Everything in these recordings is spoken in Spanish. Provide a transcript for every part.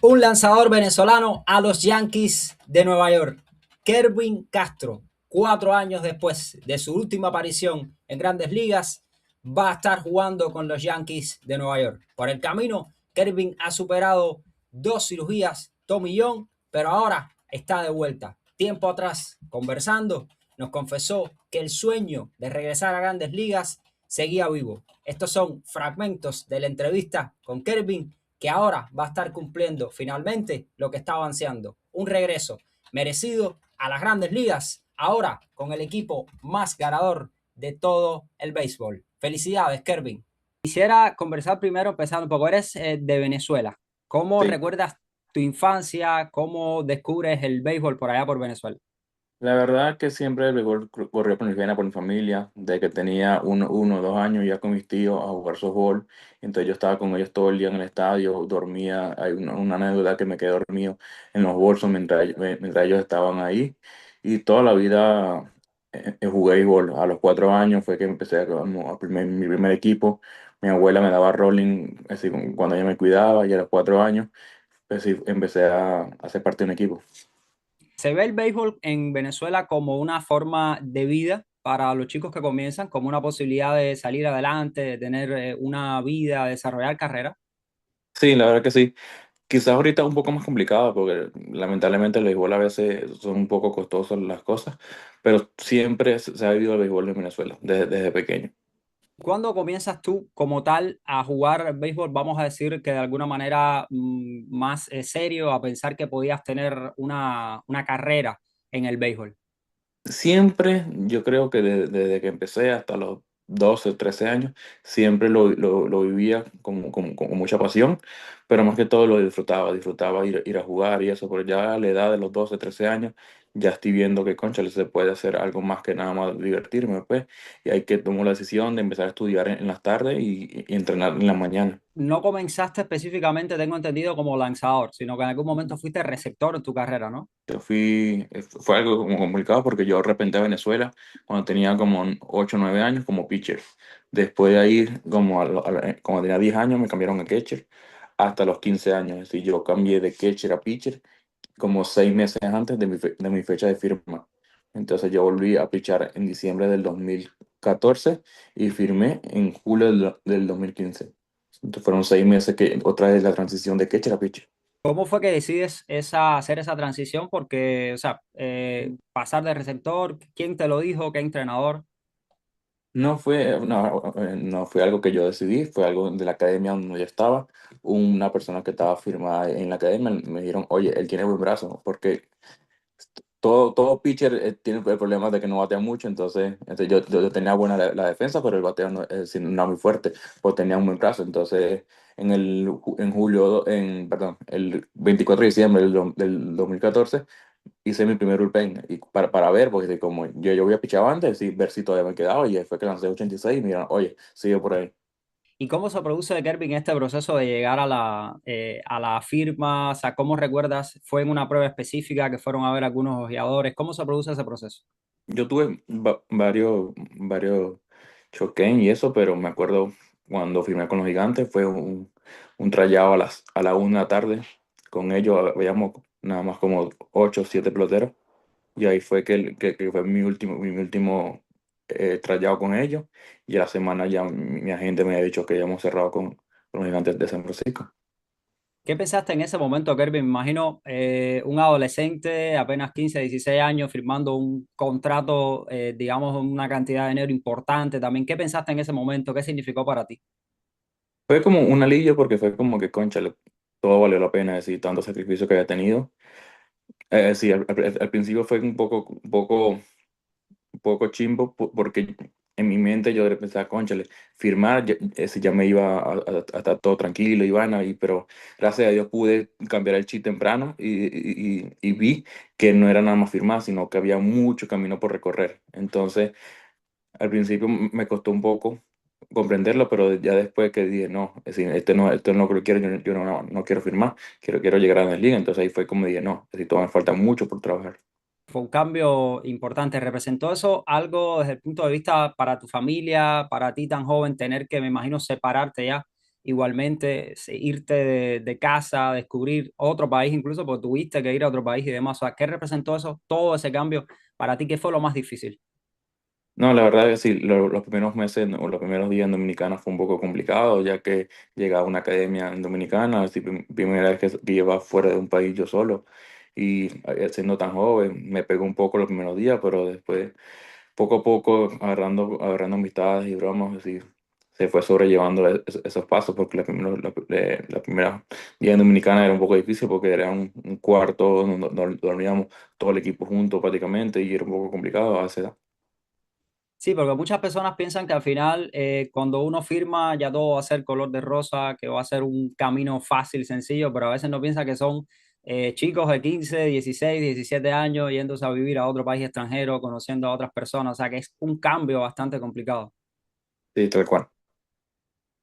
Un lanzador venezolano a los Yankees de Nueva York. Kervin Castro, 4 años después de su última aparición en Grandes Ligas, va a estar jugando con los Yankees de Nueva York. Por el camino, Kervin ha superado 2 cirugías, Tommy John, pero ahora está de vuelta. Tiempo atrás, conversando, nos confesó que el sueño de regresar a Grandes Ligas seguía vivo. Estos son fragmentos de la entrevista con Kervin, que ahora va a estar cumpliendo finalmente lo que estaba ansiando. Un regreso merecido a las Grandes Ligas, ahora con el equipo más ganador de todo el béisbol. Felicidades, Kervin. Quisiera conversar primero, empezando un poco. Eres de Venezuela. ¿Cómo Sí, recuerdas tu infancia? ¿Cómo descubres el béisbol por allá por Venezuela? la verdad que siempre el béisbol corrió por mi vena, por mi familia, desde que tenía uno o 2 años ya con mis tíos a jugar softball. Entonces yo estaba con ellos todo el día en el estadio, dormía. Hay una anécdota que me quedé dormido en los bolsos mientras ellos estaban ahí. Y toda la vida jugué béisbol. A los 4 años fue que empecé mi primer equipo. Mi abuela me daba rolling así, cuando ella me cuidaba, y a los 4 años pues, sí, empecé a hacer parte de un equipo. Se ve el béisbol en Venezuela como una forma de vida para los chicos que comienzan, como una posibilidad de salir adelante, de tener una vida, desarrollar carrera. Sí, la verdad que sí. Quizás ahorita es un poco más complicado porque lamentablemente el béisbol a veces son un poco costosas las cosas, pero siempre se ha vivido el béisbol en Venezuela desde pequeño. ¿Cuándo comienzas tú como tal a jugar béisbol? Vamos a decir que de alguna manera más serio, a pensar que podías tener una carrera en el béisbol. Siempre, yo creo que desde que empecé hasta los 12 o 13 años, siempre lo vivía con mucha pasión, pero más que todo lo disfrutaba ir a jugar y eso, pero ya a la edad de los 12 13 años, ya estoy viendo que, concha, se puede hacer algo más que nada más divertirme, pues, y hay que tomar la decisión de empezar a estudiar en las tardes y entrenar en la mañana. No comenzaste específicamente, tengo entendido, como lanzador, sino que en algún momento fuiste receptor en tu carrera, ¿no? Fue algo como complicado porque yo repenté a Venezuela cuando tenía como 8 o 9 años como pitcher. Después de ahí, como tenía 10 años, me cambiaron a catcher hasta los 15 años. Es decir, yo cambié de catcher a pitcher como 6 meses antes de mi fecha de firma. Entonces yo volví a pitchar en diciembre del 2014 y firmé en julio del 2015. Entonces fueron 6 meses que otra vez la transición de catcher a pitcher. ¿Cómo fue que decides hacer esa transición? Porque, o sea, pasar de receptor, ¿quién te lo dijo? ¿Qué entrenador? No fue algo que yo decidí, fue algo de la academia donde yo estaba. Una persona que estaba firmada en la academia me dijeron, oye, él tiene buen brazo, porque todo pitcher tiene el problema de que no batea mucho. Entonces yo tenía buena la defensa, pero el bateo no, sí, no era muy fuerte, pues tenía un buen brazo. Entonces en julio, perdón, el 24 de diciembre del 2014 hice mi primer bullpen y para ver, porque como yo había pichado antes y ver si todavía me quedaba, y ahí fue que lancé 86 y me dijeron, oye, sigue por ahí. ¿Y cómo se produce, Kervin, este proceso de llegar a la firma? O sea, ¿cómo recuerdas? ¿Fue en una prueba específica que fueron a ver algunos ojeadores? ¿Cómo se produce ese proceso? Yo tuve varios choques y eso, pero me acuerdo cuando firmé con los Gigantes, fue un tryout a la 1 de la tarde. Con ellos habíamos nada más como 8 o 7 peloteros. Y ahí fue que fue mi último tryout con ellos. Y a la semana ya mi agente me había dicho que ya hemos cerrado con los Gigantes de San Francisco. ¿Qué pensaste en ese momento, Kervin? Me imagino un adolescente, apenas 15, 16 años, firmando un contrato, digamos, una cantidad de dinero importante también. ¿Qué pensaste en ese momento? ¿Qué significó para ti? Fue como un alivio porque fue como que, concha, todo valió la pena, decir, tanto sacrificio que había tenido. Sí, al principio fue un poco chimbo porque en mi mente yo pensaba, cónchale, firmar, ese ya me iba a estar todo tranquilo, Ivana, pero gracias a Dios pude cambiar el chip temprano y vi que no era nada más firmar, sino que había mucho camino por recorrer. Entonces, al principio me costó un poco comprenderlo, pero ya después que dije, no, es decir, esto no lo quiero, yo no quiero firmar, quiero llegar a la liga. Entonces ahí fue como dije, no, es decir, todavía me falta mucho por trabajar. Fue un cambio importante. ¿Representó eso algo desde el punto de vista para tu familia, para ti tan joven, tener que, me imagino, separarte ya? igualmente irte de casa, descubrir otro país, incluso porque tuviste que ir a otro país y demás. O sea, ¿qué representó eso, todo ese cambio para ti? ¿Qué fue lo más difícil? No, la verdad que sí, los primeros meses o los primeros días en Dominicana fue un poco complicado, ya que llegaba a una academia en Dominicana, así, primera vez que iba fuera de un país yo solo, y siendo tan joven, me pegó un poco los primeros días, pero después, poco a poco, agarrando amistades y bromas, así, se fue sobrellevando esos pasos, porque la primera día en Dominicana era un poco difícil, porque era un cuarto donde dormíamos todo el equipo junto prácticamente, y era un poco complicado a esa edad. Sí, porque muchas personas piensan que al final, cuando uno firma, ya todo va a ser color de rosa, que va a ser un camino fácil, sencillo, pero a veces no piensan que son chicos de 15, 16, 17 años yéndose a vivir a otro país extranjero, conociendo a otras personas, o sea que es un cambio bastante complicado. Sí, tal cual.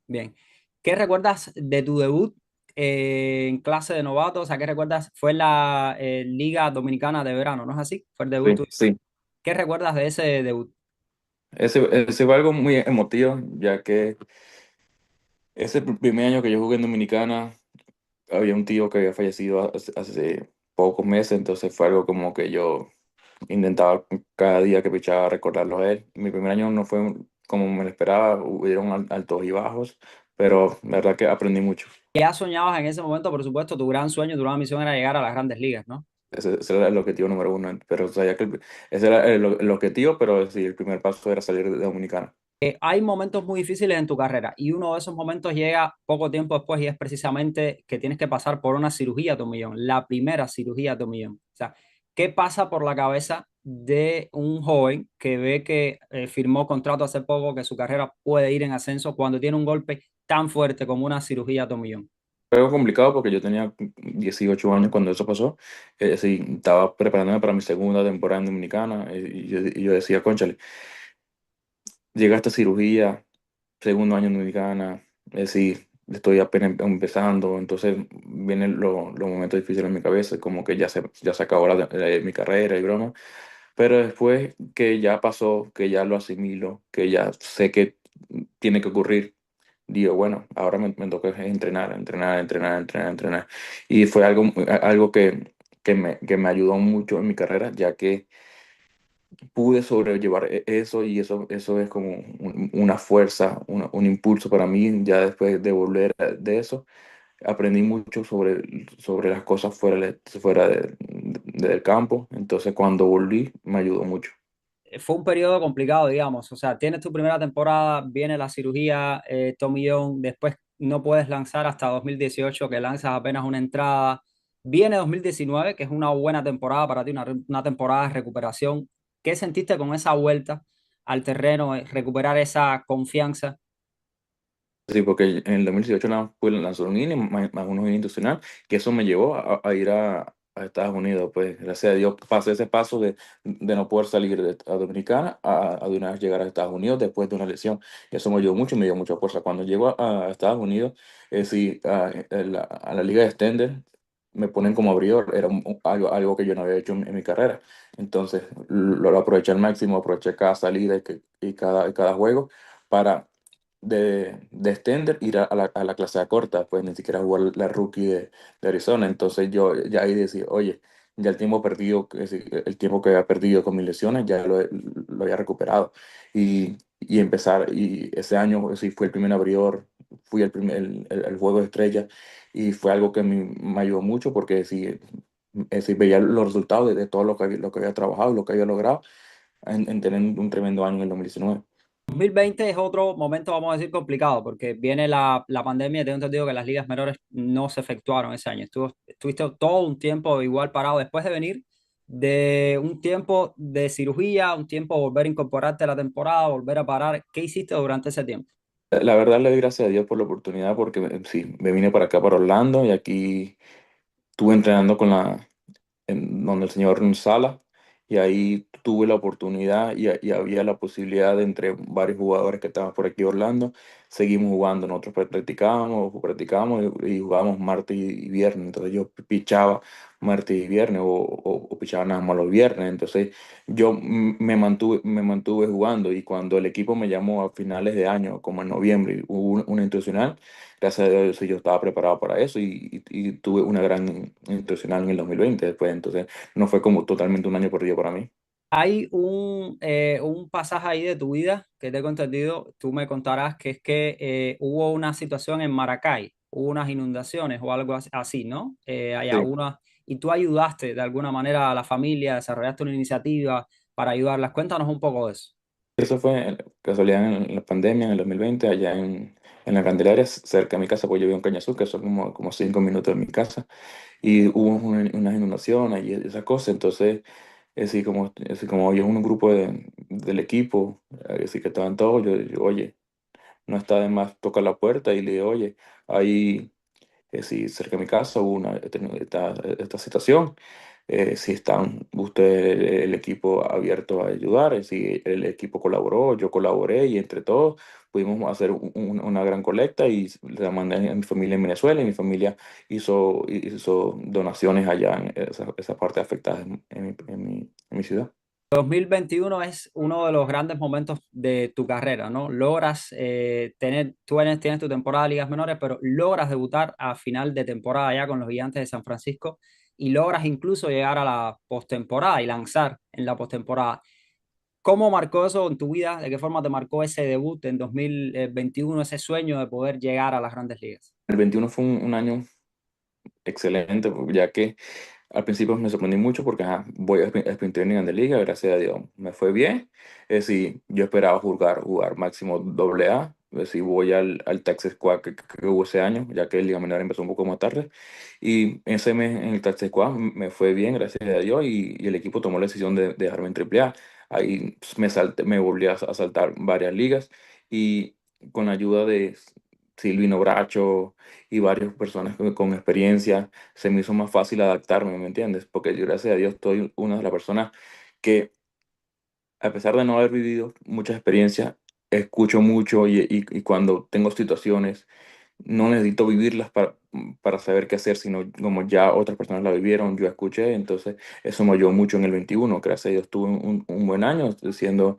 Bien, ¿qué recuerdas de tu debut en clase de novatos? O sea, ¿qué recuerdas? Fue la Liga Dominicana de verano, ¿no es así? Fue el debut Sí, tuyo. sí. ¿Qué recuerdas de ese debut? Ese fue algo muy emotivo, ya que ese primer año que yo jugué en Dominicana, había un tío que había fallecido hace pocos meses, entonces fue algo como que yo intentaba cada día que pichaba recordarlo a él. Mi primer año no fue como me lo esperaba, hubieron altos y bajos, pero la verdad que aprendí mucho. Ya soñabas en ese momento, por supuesto, tu gran sueño, tu gran misión era llegar a las grandes ligas, ¿no? Ese era el objetivo número uno, pero sabía que ese era el objetivo, pero sí, el primer paso era salir de Dominicana. Hay momentos muy difíciles en tu carrera y uno de esos momentos llega poco tiempo después y es precisamente que tienes que pasar por una cirugía a tu millón, la primera cirugía a tu millón. O sea, ¿qué pasa por la cabeza de un joven que ve que firmó contrato hace poco, que su carrera puede ir en ascenso cuando tiene un golpe tan fuerte como una cirugía a tu millón? Fue algo complicado porque yo tenía 18 años cuando eso pasó. Sí, estaba preparándome para mi segunda temporada en Dominicana y yo decía, cónchale, llega esta cirugía, segundo año en Dominicana, es decir, estoy apenas empezando, entonces vienen los momentos difíciles en mi cabeza, como que ya se acabó mi carrera y broma. Pero después que ya pasó, que ya lo asimilo, que ya sé que tiene que ocurrir, digo, bueno, ahora me toca entrenar, entrenar, entrenar, entrenar, entrenar. Y fue algo que me ayudó mucho en mi carrera, ya que pude sobrellevar eso y eso es como una fuerza, un impulso para mí. Ya después de volver de eso, aprendí mucho sobre las cosas del campo. Entonces, cuando volví, me ayudó mucho. Fue un periodo complicado, digamos. O sea, tienes tu primera temporada, viene la cirugía, Tommy John, después no puedes lanzar hasta 2018, que lanzas apenas una entrada. Viene 2019, que es una buena temporada para ti, una temporada de recuperación. ¿Qué sentiste con esa vuelta al terreno, recuperar esa confianza? Sí, porque en el 2018 nada más lanzó un inning, más unos innings institucional, que eso me llevó a ir a Estados Unidos. Pues gracias a Dios pasé ese paso de no poder salir a Dominicana a de una vez llegar a Estados Unidos después de una lesión. Y eso me ayudó mucho y me dio mucha fuerza. Cuando llego a Estados Unidos, sí, a la Liga de Extender me ponen como abridor, era algo que yo no había hecho en mi carrera. Entonces lo aproveché al máximo, aproveché cada salida y cada juego para de extender, ir a la clase A corta, pues ni siquiera jugar la rookie de Arizona. Entonces yo ya ahí decía, oye, ya el tiempo perdido, es decir, el tiempo que había perdido con mis lesiones, ya lo había recuperado. Y empezar, y ese año sí fue el primer abridor, fui el juego de estrella, y fue algo que me ayudó mucho porque sí, sí veía los resultados de todo lo que había trabajado, lo que había logrado en tener un tremendo año en el 2019. 2020 es otro momento, vamos a decir, complicado, porque viene la pandemia y tengo entendido que las ligas menores no se efectuaron ese año. Estuviste todo un tiempo igual parado después de venir de un tiempo de cirugía, un tiempo volver a incorporarte a la temporada, volver a parar. ¿Qué hiciste durante ese tiempo? La verdad le doy gracias a Dios por la oportunidad porque sí, me vine para acá, para Orlando, y aquí estuve entrenando donde el señor Sala, y ahí tuve la oportunidad y había la posibilidad de entre varios jugadores que estaban por aquí Orlando seguimos jugando. Nosotros practicábamos y jugábamos martes y viernes. Entonces yo pichaba martes y viernes o pichaba nada más los viernes. Entonces yo me mantuve jugando y cuando el equipo me llamó a finales de año, como en noviembre, hubo una institucional, gracias a Dios yo estaba preparado para eso y tuve una gran institucional en el 2020 después. Entonces no fue como totalmente un año perdido para mí. Hay un pasaje ahí de tu vida que tengo entendido, tú me contarás que es que hubo una situación en Maracay, hubo unas inundaciones o algo así, ¿no? Hay Sí. algunas, y tú ayudaste de alguna manera a la familia, desarrollaste una iniciativa para ayudarlas. Cuéntanos un poco de eso. Eso fue casualidad en la pandemia en el 2020, allá en la Candelaria, cerca de mi casa, pues yo vivo en Cañazú, que son como 5 minutos de mi casa, y hubo unas inundaciones y esas cosas. Entonces, así como yo un grupo del equipo, así que estaban todos, oye, no está de más tocar la puerta y le digo, oye, ahí si cerca de mi casa hubo esta situación, si están ustedes, el equipo abierto a ayudar, si el equipo colaboró, yo colaboré y entre todos pudimos hacer una gran colecta y la mandé a mi familia en Venezuela y mi familia hizo donaciones allá en esa parte afectada en mi ciudad. 2021 es uno de los grandes momentos de tu carrera, ¿no? Logras tienes tu temporada de ligas menores, pero logras debutar a final de temporada ya con los Gigantes de San Francisco y logras incluso llegar a la postemporada y lanzar en la postemporada. ¿Cómo marcó eso en tu vida? ¿De qué forma te marcó ese debut en 2021, ese sueño de poder llegar a las grandes ligas? El 21 fue un año excelente, ya que al principio me sorprendí mucho porque voy a sprint training de liga, gracias a Dios. Me fue bien. Es decir, yo esperaba jugar máximo doble A. Es decir, voy al Texas Squad que hubo ese año, ya que el Liga Menor empezó un poco más tarde. Y ese mes en el Texas Squad me fue bien, gracias a Dios, y el equipo tomó la decisión de dejarme en Triple A. Ahí me volví a saltar varias ligas y con la ayuda de Silvino Bracho y varias personas con experiencia se me hizo más fácil adaptarme, ¿me entiendes? Porque yo, gracias a Dios, estoy una de las personas que, a pesar de no haber vivido muchas experiencias, escucho mucho y cuando tengo situaciones no necesito vivirlas para saber qué hacer, sino como ya otras personas la vivieron, yo escuché, entonces eso me ayudó mucho en el 21. Gracias a Dios tuve un buen año siendo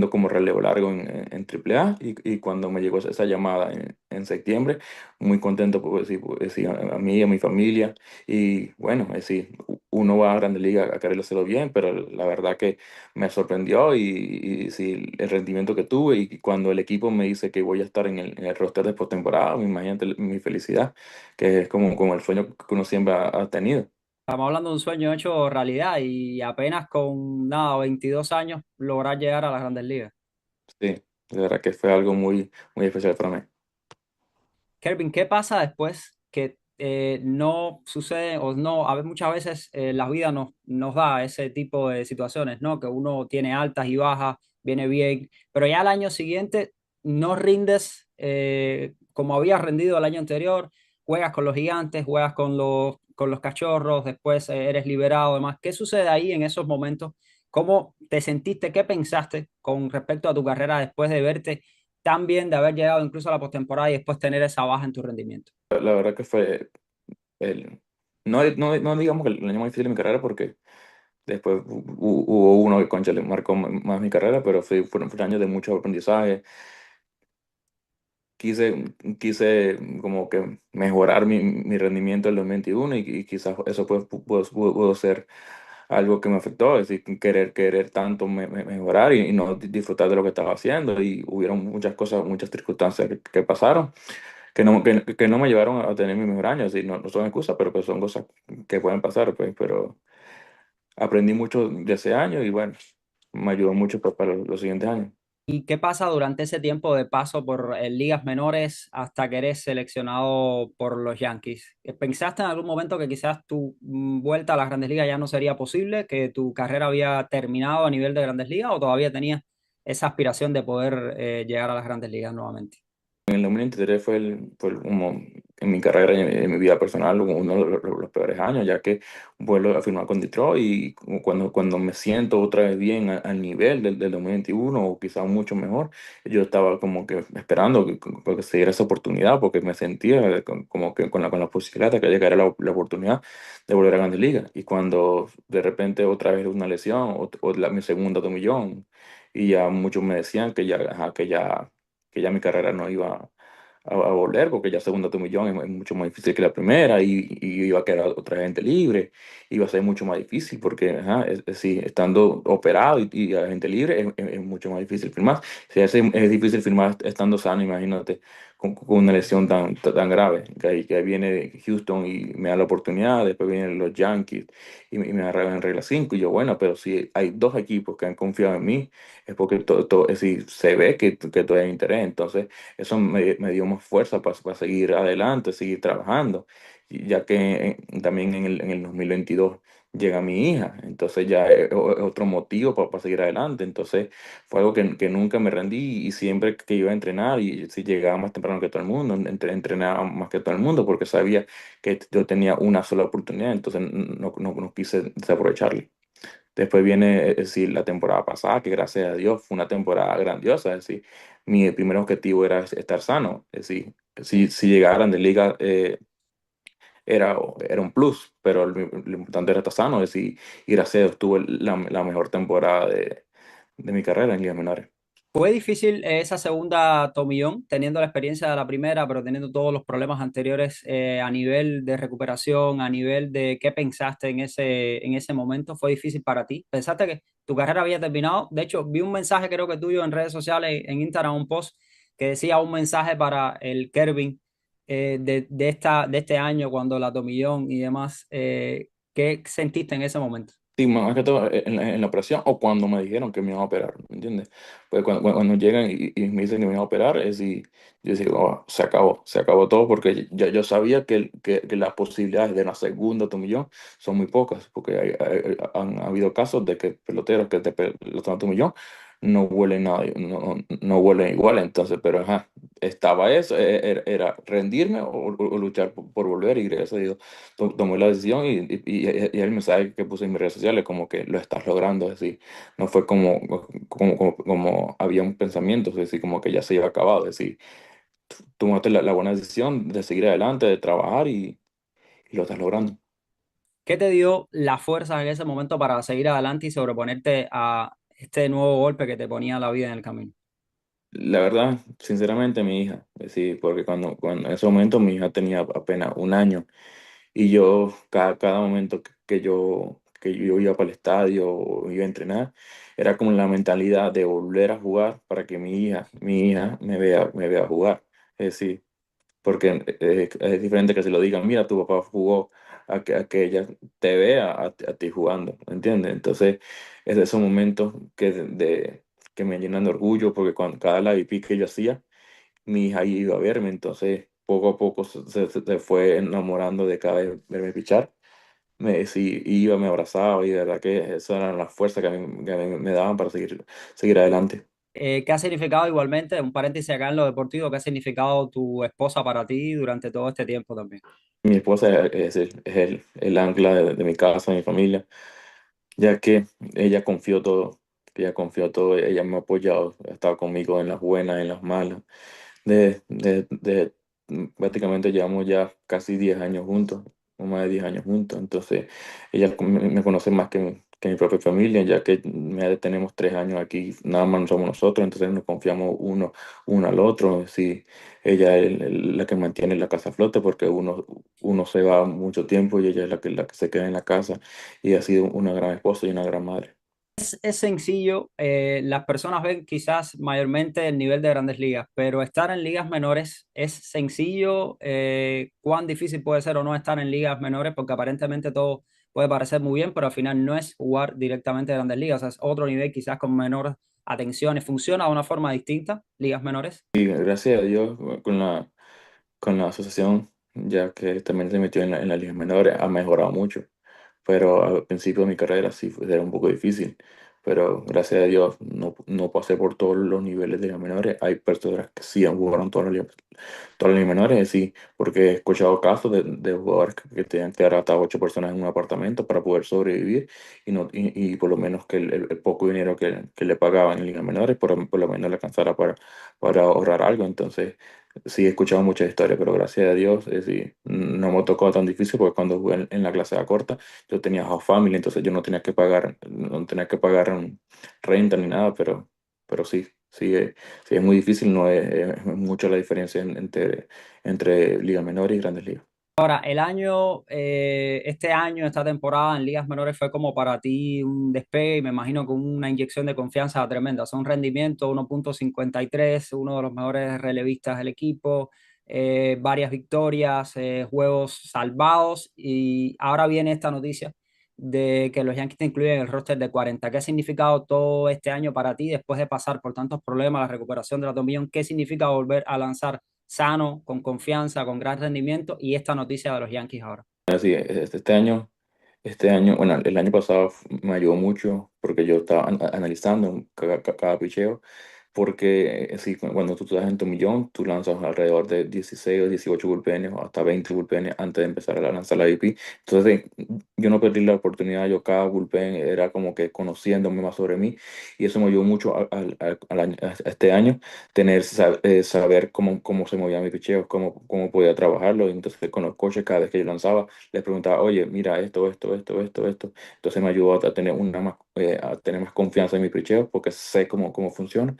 como relevo largo en AAA y cuando me llegó esa llamada en septiembre, muy contento por decir, a mí y a mi familia y bueno, es decir, uno va a Grande Liga a querer hacerlo bien, pero la verdad que me sorprendió y sí, el rendimiento que tuve y cuando el equipo me dice que voy a estar en el roster de postemporada, imagínate mi felicidad, que es como el sueño que uno siempre ha tenido. Estamos hablando de un sueño hecho realidad y apenas con nada, 22 años lograr llegar a las grandes ligas. Sí, de verdad que fue algo muy, muy especial para mí. Kelvin, ¿qué pasa después que no sucede o no, a ver, muchas veces la vida nos da ese tipo de situaciones, ¿no? Que uno tiene altas y bajas, viene bien, pero ya al año siguiente no rindes como habías rendido el año anterior, juegas con los Gigantes, juegas con los Cachorros, después eres liberado, demás. ¿Qué sucede ahí en esos momentos? ¿Cómo te sentiste? ¿Qué pensaste con respecto a tu carrera después de verte tan bien, de haber llegado incluso a la postemporada y después tener esa baja en tu rendimiento? La verdad que fue el, no digamos que el año más difícil de mi carrera porque después hubo uno que concha le marcó más mi carrera, pero fue un año de mucho aprendizaje. Quise como que mejorar mi rendimiento en el 2021 y quizás eso pudo ser algo que me afectó, es decir, querer tanto mejorar y no disfrutar de lo que estaba haciendo y hubieron muchas cosas, muchas circunstancias que pasaron que no me llevaron a tener mi mejor año, así, no son excusas, pero pues son cosas que pueden pasar, pues, pero aprendí mucho de ese año y bueno, me ayudó mucho pues, para los siguientes años. ¿Y qué pasa durante ese tiempo de paso por ligas menores hasta que eres seleccionado por los Yankees? ¿Pensaste en algún momento que quizás tu vuelta a las grandes ligas ya no sería posible, que tu carrera había terminado a nivel de grandes ligas o todavía tenías esa aspiración de poder llegar a las grandes ligas nuevamente? En el 2023 como en mi carrera, en mi vida personal, uno de los peores años, ya que vuelvo a firmar con Detroit y cuando me siento otra vez bien al nivel del 2021 o quizás mucho mejor, yo estaba como que esperando que se diera esa oportunidad porque me sentía como que con la posibilidad de que llegara la oportunidad de volver a Grandes Ligas. Y cuando de repente otra vez una lesión mi segunda tomillón y ya muchos me decían que ya, ajá, que ya mi carrera no iba a volver, porque ya segunda tu millón es mucho más difícil que la primera y iba a quedar otra gente libre, iba a ser mucho más difícil porque, ajá, sí, estando operado y a gente libre es mucho más difícil firmar. Si es difícil firmar estando sano, imagínate, con una lesión tan grave, que ahí viene Houston y me da la oportunidad, después vienen los Yankees y me agarran en regla 5 y yo, bueno, pero si hay dos equipos que han confiado en mí, es porque es decir, se ve que todavía hay interés. Entonces, eso me dio más fuerza para seguir adelante, seguir trabajando, y ya que también en el 2022 llega mi hija, entonces ya es otro motivo para seguir adelante. Entonces, fue algo que nunca me rendí y siempre que iba a entrenar, y si llegaba más temprano que todo el mundo, entrenaba más que todo el mundo porque sabía que yo tenía una sola oportunidad, entonces no quise desaprovecharla. Después viene, es decir, la temporada pasada, que gracias a Dios fue una temporada grandiosa. Es decir, mi primer objetivo era estar sano. Es decir, si llegar a Grandes Ligas era un plus, pero lo importante era estar sano. Es decir, y gracias a Dios tuve la mejor temporada de mi carrera en ligas menores. Fue difícil esa segunda tomillón, teniendo la experiencia de la primera, pero teniendo todos los problemas anteriores a nivel de recuperación, a nivel de qué pensaste en ese momento. ¿Fue difícil para ti? ¿Pensaste que tu carrera había terminado? De hecho, vi un mensaje creo que tuyo en redes sociales, en Instagram, un post que decía un mensaje para el Kervin de este año, cuando la tomillón y demás. ¿Qué sentiste en ese momento? Sí, más que todo en la operación o cuando me dijeron que me iban a operar, ¿me entiendes? Pues cuando llegan y me dicen que me iban a operar, es y yo digo, "Oh, se acabó todo", porque ya yo sabía que las posibilidades de una segunda tomillón son muy pocas, porque han habido casos de que peloteros que te pelotean tomillón no huelen nada, no huelen igual. Entonces, pero ajá, estaba eso, era rendirme o luchar por volver, y gracias a Dios tomé la decisión, y el mensaje que puse en mis redes sociales como que lo estás logrando. Es decir, no fue como había un pensamiento, es decir, como que ya se iba acabado. Es decir, tomaste la buena decisión de seguir adelante, de trabajar, y lo estás logrando. ¿Qué te dio la fuerza en ese momento para seguir adelante y sobreponerte a este nuevo golpe que te ponía la vida en el camino? La verdad, sinceramente, mi hija, es decir, porque cuando en ese momento mi hija tenía apenas un año. Y yo, cada momento que yo iba para el estadio o iba a entrenar, era como la mentalidad de volver a jugar para que mi hija me vea jugar. Es decir, porque es diferente que se lo digan, mira, tu papá jugó, a que ella te vea a ti jugando, ¿entiendes? Entonces, es de esos momentos que me llenan de orgullo, porque con cada live pick que yo hacía, mi hija iba a verme. Entonces poco a poco se fue enamorando de cada vez verme pichar. Sí, iba, me abrazaba, y de verdad que esa era la fuerza que a mí me daban para seguir adelante. ¿Qué ha significado igualmente, un paréntesis acá en lo deportivo, qué ha significado tu esposa para ti durante todo este tiempo también? Mi esposa es el ancla de mi casa, de mi familia, ya que ella confió todo, ella me ha apoyado, ha estado conmigo en las buenas, en las malas. Prácticamente llevamos ya casi 10 años juntos, o más de 10 años juntos. Entonces, ella me conoce más que mi propia familia, ya que tenemos 3 años aquí, nada más somos nosotros. Entonces nos confiamos uno al otro. Sí, ella es la que mantiene la casa a flote, porque uno se va mucho tiempo y ella es la que se queda en la casa, y ha sido una gran esposa y una gran madre. Es sencillo, las personas ven quizás mayormente el nivel de grandes ligas, pero estar en ligas menores es sencillo. ¿Cuán difícil puede ser o no estar en ligas menores? Porque aparentemente todo puede parecer muy bien, pero al final no es jugar directamente de grandes ligas, o sea, es otro nivel quizás con menores atenciones. ¿Funciona de una forma distinta, ligas menores? Y gracias a Dios, con la asociación, ya que también se metió en la liga menores, ha mejorado mucho. Pero al principio de mi carrera sí era un poco difícil, pero gracias a Dios no pasé por todos los niveles de las menores. Hay personas que sí han jugado todas las menores, sí, porque he escuchado casos de jugadores que tenían que dar hasta 8 personas en un apartamento para poder sobrevivir y por lo menos que el poco dinero que le pagaban en ligas menores por lo menos le alcanzara para ahorrar algo. Entonces, sí, he escuchado muchas historias, pero gracias a Dios, sí, no me ha tocado tan difícil porque cuando jugué en la clase A corta, yo tenía house family, entonces yo no tenía que pagar renta ni nada, pero sí, sí, sí, es muy difícil, no es mucha la diferencia entre ligas menores y grandes ligas. Ahora, este año, esta temporada en ligas menores fue como para ti un despegue y me imagino con una inyección de confianza tremenda. Son rendimiento 1.53, uno de los mejores relevistas del equipo, varias victorias, juegos salvados y ahora viene esta noticia de que los Yankees te incluyen en el roster de 40. ¿Qué ha significado todo este año para ti después de pasar por tantos problemas, la recuperación de la tomillón? ¿Qué significa volver a lanzar sano, con confianza, con gran rendimiento y esta noticia de los Yankees ahora? Así, este año, bueno, el año pasado me ayudó mucho porque yo estaba analizando cada picheo, porque sí, cuando tú estás en tu millón, tú lanzas alrededor de 16 o 18 bullpenes o hasta 20 bullpenes antes de empezar a lanzar la IP. Entonces, yo no perdí la oportunidad, yo cada bullpen era como que conociéndome más sobre mí y eso me ayudó mucho a este año saber cómo se movía mi picheo, cómo podía trabajarlo. Entonces, con los coaches, cada vez que yo lanzaba, les preguntaba, oye, mira esto. Entonces me ayudó a tener más confianza en mi picheo porque sé cómo funciona.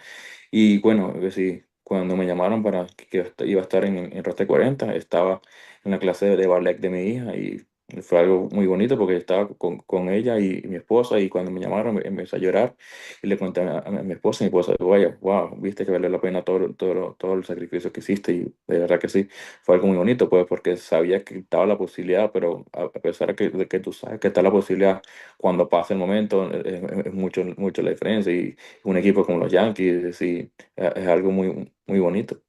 Y bueno, que sí, cuando me llamaron para que iba a estar en Roster 40, estaba en la clase de ballet de mi hija y fue algo muy bonito porque estaba con ella y mi esposa y cuando me llamaron me empecé a llorar y le conté a mi esposa y mi esposa, vaya, wow, viste que valió la pena todo el sacrificio que hiciste y de verdad que sí, fue algo muy bonito pues porque sabía que estaba la posibilidad, pero a pesar de que tú sabes que está la posibilidad, cuando pasa el momento es mucho la diferencia y un equipo como los Yankees, sí, es algo muy, muy bonito.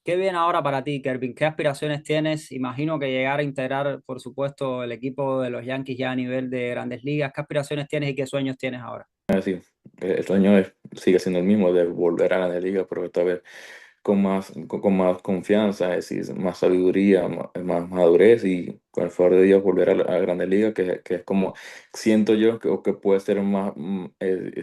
¿Qué viene ahora para ti, Kervin? ¿Qué aspiraciones tienes? Imagino que llegar a integrar, por supuesto, el equipo de los Yankees ya a nivel de grandes ligas. ¿Qué aspiraciones tienes y qué sueños tienes ahora? Así, el sueño sigue siendo el mismo de volver a la liga, pero esta vez con más confianza, es decir, más sabiduría, más madurez y con el favor de Dios volver a Grandes Ligas, que es como siento yo que puede ser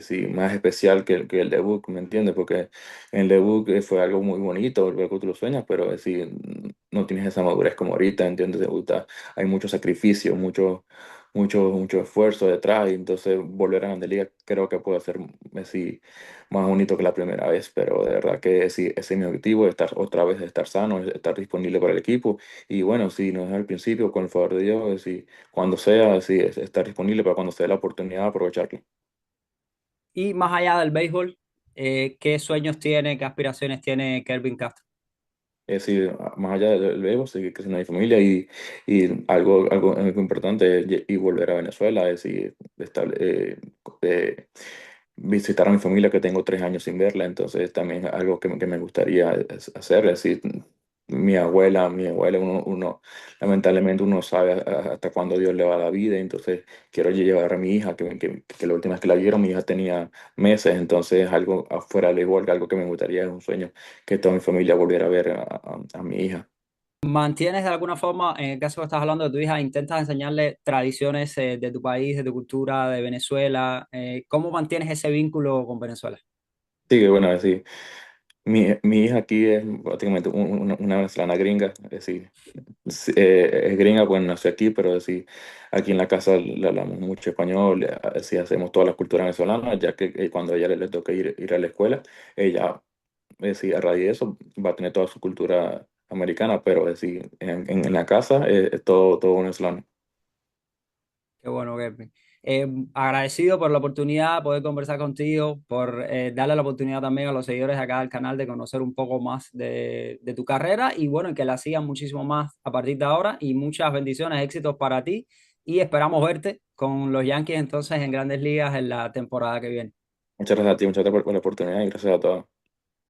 sí, más especial que el debut, ¿me entiendes? Porque en el debut fue algo muy bonito, luego tú lo sueñas, pero es decir, no tienes esa madurez como ahorita, ¿entiendes? Hay mucho sacrificio, mucho esfuerzo detrás, y entonces volver a Grandes Ligas creo que puede ser así más bonito que la primera vez, pero de verdad que sí, ese es mi objetivo, estar otra vez, estar sano, estar disponible para el equipo. Y bueno, si no es al principio, con el favor de Dios, sí, cuando sea, sí, estar disponible para cuando se dé la oportunidad, aprovecharlo. Y más allá del béisbol, ¿qué sueños tiene, qué aspiraciones tiene Kervin Castro? Es decir, más allá del béisbol, seguir creciendo mi familia y algo importante es y volver a Venezuela, es decir, eh, visitar a mi familia que tengo 3 años sin verla, entonces también es algo que me gustaría hacer, es decir, mi abuela, lamentablemente uno sabe hasta cuándo Dios le va a la vida, entonces quiero llevar a mi hija, que la última vez que la vieron, mi hija tenía meses, entonces algo afuera del igual, algo que me gustaría, es un sueño que toda mi familia volviera a ver a mi hija. ¿Mantienes de alguna forma, en el caso que estás hablando de tu hija, intentas enseñarle tradiciones de tu país, de tu cultura, de Venezuela? ¿Cómo mantienes ese vínculo con Venezuela? Sí, que bueno, sí. Mi hija aquí es prácticamente una venezolana gringa, es decir, sí, es gringa, pues nació aquí, pero es decir, aquí en la casa le hablamos mucho español, así hacemos toda la cultura venezolana, ya que cuando a ella le toca ir a la escuela, ella, es decir, a raíz de eso va a tener toda su cultura americana, pero es decir, en la casa es todo venezolano. Qué bueno, Kevin. Agradecido por la oportunidad de poder conversar contigo, por darle la oportunidad también a los seguidores de acá del canal de conocer un poco más de tu carrera y bueno, que la sigan muchísimo más a partir de ahora y muchas bendiciones, éxitos para ti y esperamos verte con los Yankees entonces en Grandes Ligas en la temporada que viene. Muchas gracias a ti, muchas gracias por la oportunidad y gracias a todos.